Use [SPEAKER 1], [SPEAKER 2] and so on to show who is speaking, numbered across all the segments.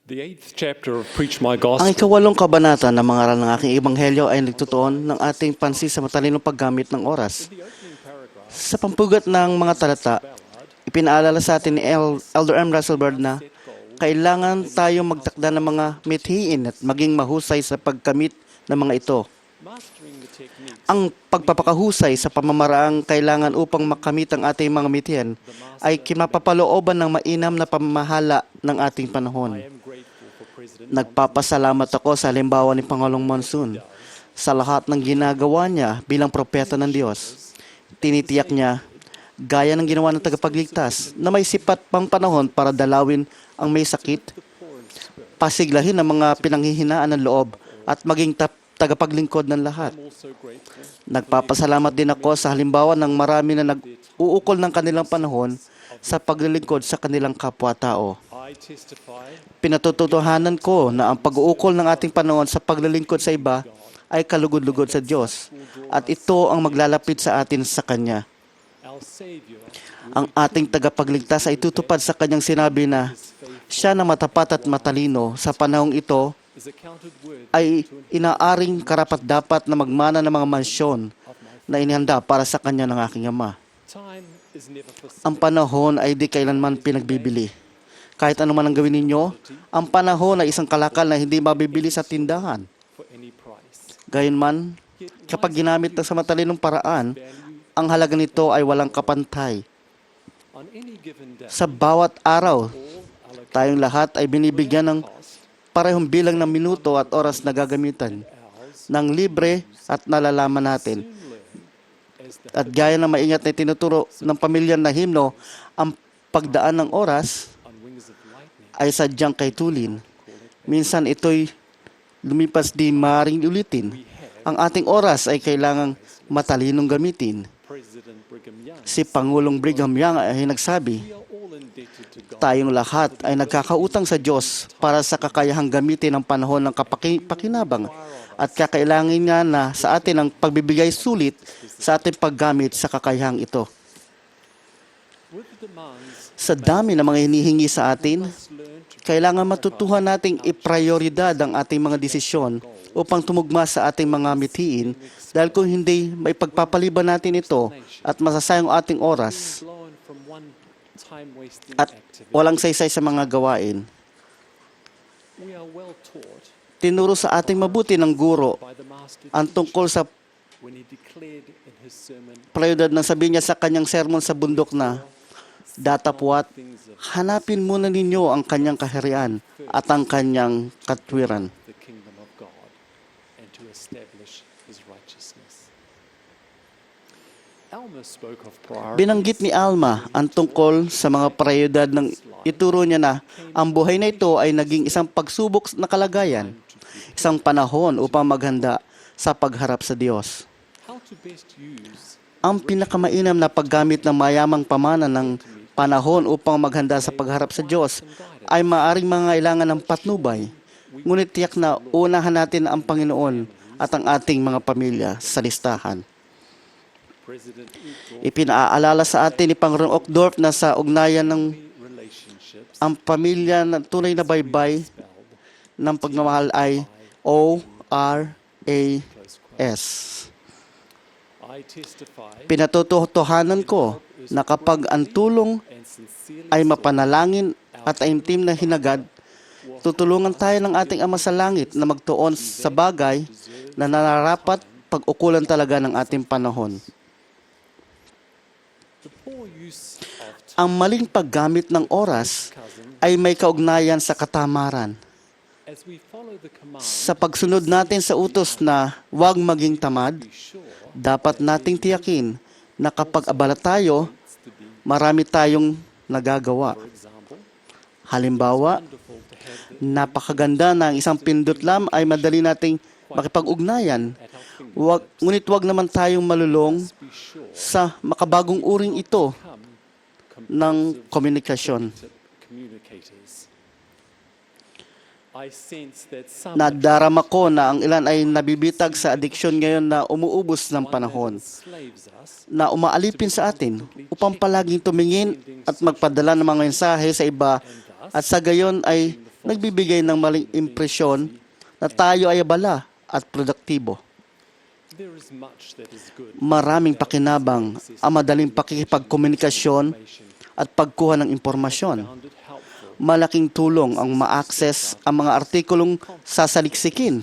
[SPEAKER 1] The 8th chapter of Preach My
[SPEAKER 2] Ang
[SPEAKER 1] Gospel
[SPEAKER 2] ikawalong kabanata ng mga aral ng aking ebanghelyo ay nagtutuon ng ating pansin sa matalinong paggamit ng oras. Sa pampugat ng mga talata, ipinaalala sa atin ni Elder M. Russell Bird na kailangan tayong magtakda ng mga mithiin at maging mahusay sa pagkamit ng mga ito.
[SPEAKER 1] mastering the techniques
[SPEAKER 2] Ang pagpapakahusay sa pamamaraang kailangan upang makamit ang ating mga mithiin ay kinapapalooban ng mainam na pamamahala ng ating panahon.
[SPEAKER 1] I am grateful for President
[SPEAKER 2] Nagpapasalamat ako sa halimbawa ni Pangulong Monson sa lahat ng ginagawa niya bilang propeta ng Diyos. Tinitiyak niya, gaya ng ginawa ng tagapagligtas, na may sipat pang panahon para dalawin ang may sakit, pasiglahin ang mga pinanghihinaan ng loob, at maging tagapaglingkod ng lahat.
[SPEAKER 1] I'm also grateful
[SPEAKER 2] Nagpapasalamat din ako sa halimbawa ng marami na nag-uukol ng kanilang panahon sa paglilingkod sa kanilang kapwa-tao.
[SPEAKER 1] I testify
[SPEAKER 2] Pinatutuhanan ko na ang pag-uukol ng ating panahon sa paglilingkod sa iba ay kalugod-lugod sa Diyos at ito ang maglalapit sa atin sa Kanya.
[SPEAKER 1] our Savior
[SPEAKER 2] Ang ating tagapagligtas ay tutupad sa Kanyang sinabi na siya na matapat at matalino sa panahong ito
[SPEAKER 1] is accounted worthy
[SPEAKER 2] ay inaaring karapat-dapat na magmana ng mga mansyon na inihanda para sa Kanya ng aking Ama.
[SPEAKER 1] time is never for
[SPEAKER 2] Ang panahon ay di kailanman pinagbibili. Kahit ano man ang gawin ninyo, ang panahon ay isang kalakal na hindi mabibili sa tindahan.
[SPEAKER 1] for any price.
[SPEAKER 2] Gayunman, kapag ginamit ng sa matalinong paraan, ang halaga nito ay walang kapantay.
[SPEAKER 1] On any given day,
[SPEAKER 2] Sa bawat araw,
[SPEAKER 1] all allocated
[SPEAKER 2] tayong lahat ay binibigyan ng
[SPEAKER 1] cost
[SPEAKER 2] parehong bilang ng minuto at oras na gagamitan
[SPEAKER 1] hours
[SPEAKER 2] ng libre at nalalaman natin.
[SPEAKER 1] soon learn as the
[SPEAKER 2] At gaya ng maingat na tinuturo ng pamilyar na himno, ang pagdaan ng oras
[SPEAKER 1] on wings of lightning
[SPEAKER 2] ay sadyang kay tulin. Minsan ito'y lumipas di maaaring ulitin. Ang ating oras ay kailangang matalinong gamitin.
[SPEAKER 1] President Brigham Young.
[SPEAKER 2] Si Pangulong Brigham Young ay nagsabi,
[SPEAKER 1] We are all indebted to God
[SPEAKER 2] tayong lahat ay nagkakautang sa Diyos para sa kakayahang gamitin ang panahon ng pakinabang at kakailangan niya na sa atin ang pagbibigay sulit sa ating paggamit sa kakayahang ito.
[SPEAKER 1] with the demands.
[SPEAKER 2] Sa dami ng mga hinihingi sa atin,
[SPEAKER 1] Must learn to
[SPEAKER 2] kailangan matutuhan nating iprioridad ang ating mga desisyon upang tumugma sa ating mga mithiin dahil kung hindi, may pagpapaliban natin ito at masasayang ang ating oras
[SPEAKER 1] blown from one time-wasting
[SPEAKER 2] at
[SPEAKER 1] activity.
[SPEAKER 2] walang saysay sa mga gawain.
[SPEAKER 1] We are well taught
[SPEAKER 2] Tinuro sa ating mabuti ng guro
[SPEAKER 1] by the Master
[SPEAKER 2] ang tungkol sa
[SPEAKER 1] when he declared in his sermon,
[SPEAKER 2] prioridad ng sabi niya sa kanyang sermon sa bundok na, datapwat,
[SPEAKER 1] things of
[SPEAKER 2] hanapin muna ninyo ang kanyang kaharian at ang kanyang katwiran.
[SPEAKER 1] the kingdom of God and to establish his righteousness. Alma spoke of priority.
[SPEAKER 2] Binanggit ni Alma ang tungkol sa mga prioridad ng ituro niya na ang buhay na ito ay naging isang pagsubok na kalagayan, isang panahon upang maghanda sa pagharap sa Diyos.
[SPEAKER 1] How to best use
[SPEAKER 2] Ang pinakamainam na paggamit ng mayamang pamana ng panahon upang maghanda sa pagharap sa Diyos ay maaring mangailangan ng patnubay. Ngunit tiyak na unahan natin ang Panginoon at ang ating mga pamilya sa listahan.
[SPEAKER 1] President Uthor
[SPEAKER 2] Ipinaalala sa atin ni Pangulong Ockdorff na sa ugnayan ng
[SPEAKER 1] relationships
[SPEAKER 2] ang pamilya na tunay na baybay
[SPEAKER 1] spelled
[SPEAKER 2] ng pagmamahal ay O-R-A-S.
[SPEAKER 1] I testify
[SPEAKER 2] Pinatutuhanan ko na kapag ang tulong
[SPEAKER 1] and sincerely
[SPEAKER 2] ay mapanalangin at intim na hinagad, tutulungan tayo ng ating Ama sa Langit na magtuon sa bagay na nararapat pag-ukulan talaga ng ating panahon.
[SPEAKER 1] the poor use of
[SPEAKER 2] Ang maling paggamit ng oras ay may kaugnayan sa katamaran.
[SPEAKER 1] as we follow the command
[SPEAKER 2] Sa pagsunod natin sa utos na huwag maging tamad,
[SPEAKER 1] be sure
[SPEAKER 2] dapat nating tiyakin na kapag abala tayo,
[SPEAKER 1] to be,
[SPEAKER 2] marami tayong nagagawa.
[SPEAKER 1] for example,
[SPEAKER 2] Halimbawa,
[SPEAKER 1] wonderful to have
[SPEAKER 2] napakaganda na ang isang pindot lang ay madali nating makipag-ugnayan.
[SPEAKER 1] at our fingers
[SPEAKER 2] Ngunit wag naman tayong malulong
[SPEAKER 1] be sure
[SPEAKER 2] sa makabagong uring ito
[SPEAKER 1] come
[SPEAKER 2] ng komunikasyon.
[SPEAKER 1] communicators. I sense that some
[SPEAKER 2] Nadarama ko na ang ilan ay nabibitag sa adiksyon ngayon na umuubos ng panahon,
[SPEAKER 1] enslaves us
[SPEAKER 2] na umaalipin sa atin upang palaging tumingin at magpadala ng mga mensahe sa iba at sa gayon ay nagbibigay ng maling impresyon na tayo ay abala at produktibo.
[SPEAKER 1] There is much that is good
[SPEAKER 2] Maraming pakinabang ang madaling pakikipagkomunikasyon at pagkuha ng impormasyon.
[SPEAKER 1] found it helpful
[SPEAKER 2] Malaking tulong ang ma-access ang mga artikulong sasaliksikin,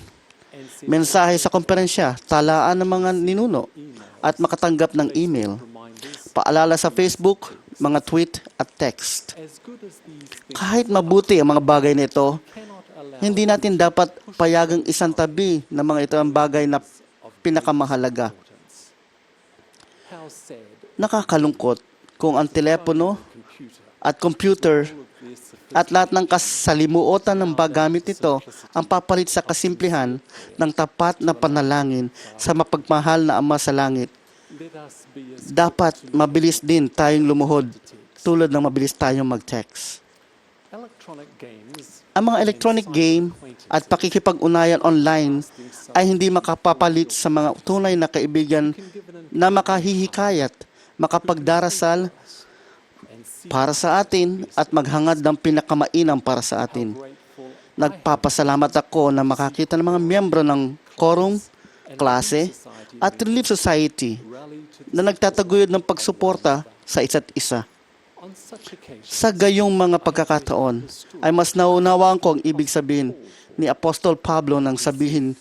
[SPEAKER 1] and
[SPEAKER 2] mensahe sa komperensya, talaan ng mga ninuno, at makatanggap ng email,
[SPEAKER 1] reminders
[SPEAKER 2] paalala sa Facebook, mga tweet at text.
[SPEAKER 1] as good as these things
[SPEAKER 2] Kahit mabuti ang mga bagay na ito,
[SPEAKER 1] cannot allow
[SPEAKER 2] hindi natin dapat payagang isang tabi ng mga ito ang bagay na pinakamahalaga.
[SPEAKER 1] importance. How sad
[SPEAKER 2] Nakakalungkot kung ang telepono
[SPEAKER 1] computer
[SPEAKER 2] at computer
[SPEAKER 1] all of this
[SPEAKER 2] at lahat ng kasalimuotan ng paggamit nito ang papalit sa kasimplihan ng tapat na panalangin sa mapagmahal na Ama sa langit.
[SPEAKER 1] let us be as
[SPEAKER 2] Dapat mabilis din tayong lumuhod tulad ng mabilis tayong mag-text.
[SPEAKER 1] electronic games
[SPEAKER 2] Ang mga electronic game at pakikipag-unayan online ay hindi makapapalit sa mga tunay na kaibigan
[SPEAKER 1] can give an
[SPEAKER 2] na makahihikayat, makapagdarasal
[SPEAKER 1] and see
[SPEAKER 2] para sa atin at maghangad ng pinakamainam para sa atin.
[SPEAKER 1] grateful
[SPEAKER 2] Nagpapasalamat ako na makakita ng mga miyembro ng quorum, klase, at Relief Society
[SPEAKER 1] rally to
[SPEAKER 2] na nagtataguyod ng pagsuporta sa isa't isa.
[SPEAKER 1] on such occasions
[SPEAKER 2] Sa gayong mga pagkakataon ay mas naunawaan ko ang ibig sabihin ni Apostol Pablo nang sabihin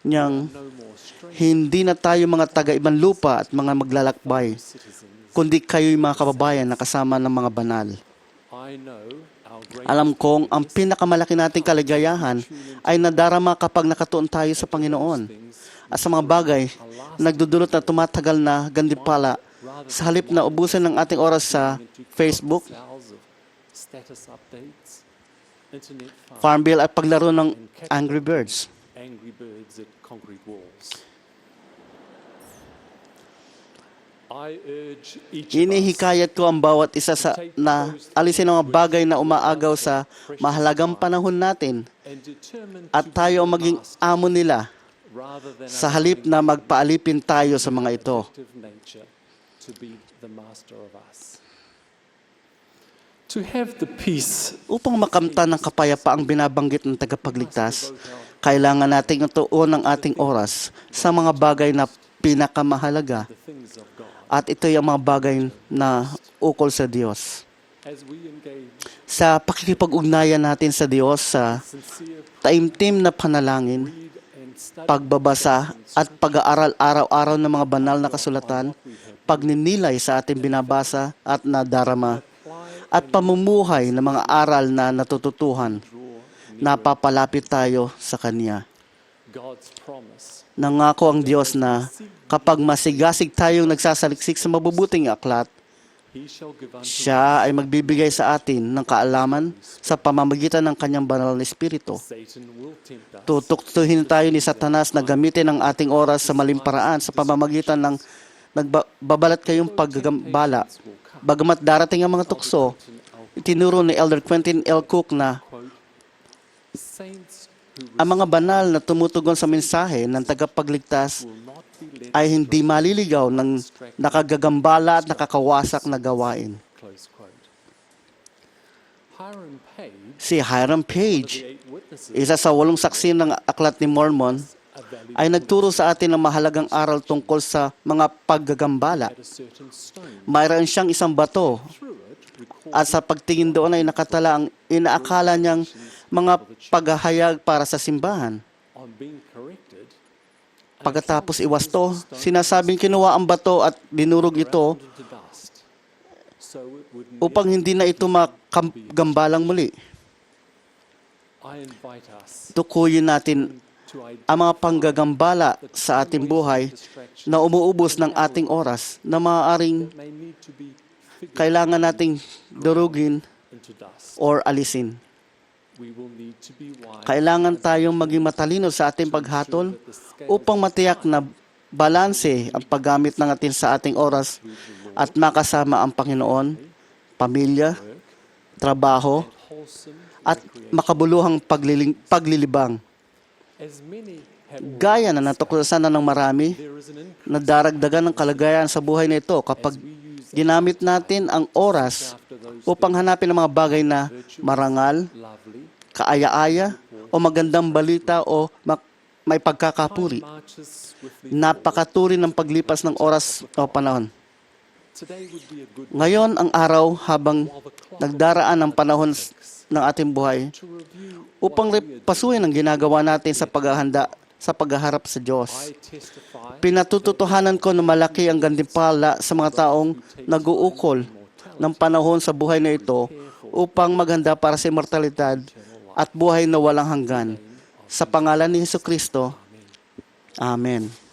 [SPEAKER 2] niyang
[SPEAKER 1] no more strange
[SPEAKER 2] hindi na tayo mga taga-ibang lupa at mga maglalakbay,
[SPEAKER 1] citizens.
[SPEAKER 2] kundi kayo'y mga kababayan na kasama ng mga banal.
[SPEAKER 1] I know our great
[SPEAKER 2] Alam kong ang pinakamalaki nating kaligayahan ay nadarama kapag nakatuon tayo sa Panginoon at sa mga bagay nagdudulot na tumatagal na gandipala sa halip na ubusin ng ating oras sa Facebook,
[SPEAKER 1] hours of status updates, internet
[SPEAKER 2] Farm Bill at paglaro ng Angry Birds.
[SPEAKER 1] angry birds at concrete walls. I urge each of us
[SPEAKER 2] Hinihikayat ko ang bawat isa na alisin ang mga bagay na umaagaw sa mahalagang panahon natin
[SPEAKER 1] and determined
[SPEAKER 2] at
[SPEAKER 1] to
[SPEAKER 2] tayo ang
[SPEAKER 1] be
[SPEAKER 2] maging
[SPEAKER 1] master
[SPEAKER 2] amo nila
[SPEAKER 1] rather than
[SPEAKER 2] sa halip na magpaalipin tayo sa mga ito.
[SPEAKER 1] allowing nature to be the master of us. To have the peace
[SPEAKER 2] Upang makamtan ng kapayapaang binabanggit ng tagapagligtas, kailangan nating ituon ang ating oras sa mga bagay na pinakamahalaga
[SPEAKER 1] the things of God
[SPEAKER 2] at ito yung mga bagay na ukol sa Diyos.
[SPEAKER 1] as we engage
[SPEAKER 2] Sa pakikipag-ugnayan natin sa Diyos sa
[SPEAKER 1] sincere
[SPEAKER 2] taimtim na panalangin,
[SPEAKER 1] read and study
[SPEAKER 2] pagbabasa at pag-aaral araw-araw ng mga banal na kasulatan, pagninilay sa ating binabasa at nadarama, at pamumuhay ng mga aral na natututuhan, napapalapit tayo sa Kanya.
[SPEAKER 1] God's promise.
[SPEAKER 2] Nangako ang Diyos na kapag masigasig tayong nagsasaliksik sa mabubuting aklat,
[SPEAKER 1] He shall give unto
[SPEAKER 2] Siya ay magbibigay sa atin ng kaalaman sa pamamagitan ng Kanyang banal na Espiritu.
[SPEAKER 1] Satan will tempt us
[SPEAKER 2] Tutuktuhin tayo ni Satanas na gamitin ang ating oras sa maling paraan sa pamamagitan ng nagbabalat kayong paggambala. Bagamat darating ang mga tukso, itinuro ni Elder Quentin L. Cook na
[SPEAKER 1] quote, saints who
[SPEAKER 2] ang mga banal na tumutugon sa mensahe ng tagapagligtas
[SPEAKER 1] will not be led
[SPEAKER 2] ay hindi maliligaw ng nakagagambala at nakakawasak na gawain.
[SPEAKER 1] close quote. Hiram Page,
[SPEAKER 2] Si Hiram
[SPEAKER 1] the
[SPEAKER 2] Page,
[SPEAKER 1] 8 witnesses,
[SPEAKER 2] isa sa 8 saksi ng Aklat ni Mormon,
[SPEAKER 1] a valuable
[SPEAKER 2] ay nagturo sa atin ng mahalagang aral tungkol sa mga paggagambala.
[SPEAKER 1] at a certain stone.
[SPEAKER 2] Mayroon siyang isang bato
[SPEAKER 1] Through it, recorded
[SPEAKER 2] at sa pagtingin doon ay nakatala ang inaakala niyang mga paghahayag para sa simbahan.
[SPEAKER 1] on being corrected,
[SPEAKER 2] Pagkatapos iwasto, sinasabing kinuha ang bato at dinurog ito
[SPEAKER 1] ground into dust, so it would
[SPEAKER 2] upang hindi na ito makagambalang muli.
[SPEAKER 1] I invite us
[SPEAKER 2] Tukuyin natin
[SPEAKER 1] to
[SPEAKER 2] ang mga panggagambala sa ating buhay na umuubos ng ating oras na maaaring
[SPEAKER 1] may need to be figured
[SPEAKER 2] kailangan nating durugin
[SPEAKER 1] into dust.
[SPEAKER 2] or alisin.
[SPEAKER 1] We will need to be wise
[SPEAKER 2] Kailangan tayong maging matalino sa ating paghatol upang matiyak na balanse ang paggamit ng atin sa ating oras at makasama ang Panginoon, pamilya, trabaho,
[SPEAKER 1] wholesome
[SPEAKER 2] at makabuluhang paglilibang.
[SPEAKER 1] as many have
[SPEAKER 2] Gaya na natuklasan na ng marami,
[SPEAKER 1] there is an increase
[SPEAKER 2] na daragdagan ng kalagayan sa buhay na ito kapag ginamit natin ang oras
[SPEAKER 1] after those
[SPEAKER 2] upang hanapin ang mga bagay na marangal,
[SPEAKER 1] lovely
[SPEAKER 2] kaaya-aya, o magandang balita o may pagkakapuri.
[SPEAKER 1] Time marches swiftly.
[SPEAKER 2] Napakaturi ng paglipas ng oras o panahon.
[SPEAKER 1] Today would be a good
[SPEAKER 2] Ngayon ang araw habang
[SPEAKER 1] while the clock
[SPEAKER 2] nagdaraan ang panahon ng ating buhay
[SPEAKER 1] to review
[SPEAKER 2] upang pasuin ang ginagawa natin sa paghahanda sa paghaharap sa Diyos.
[SPEAKER 1] I testify
[SPEAKER 2] Pinatutuhanan ko na malaki ang gantimpala sa mga taong nag-uukol ng panahon sa buhay na ito upang maghanda para sa immortalidad at buhay na walang hanggan. Sa pangalan ni Jesu Kristo, Amen.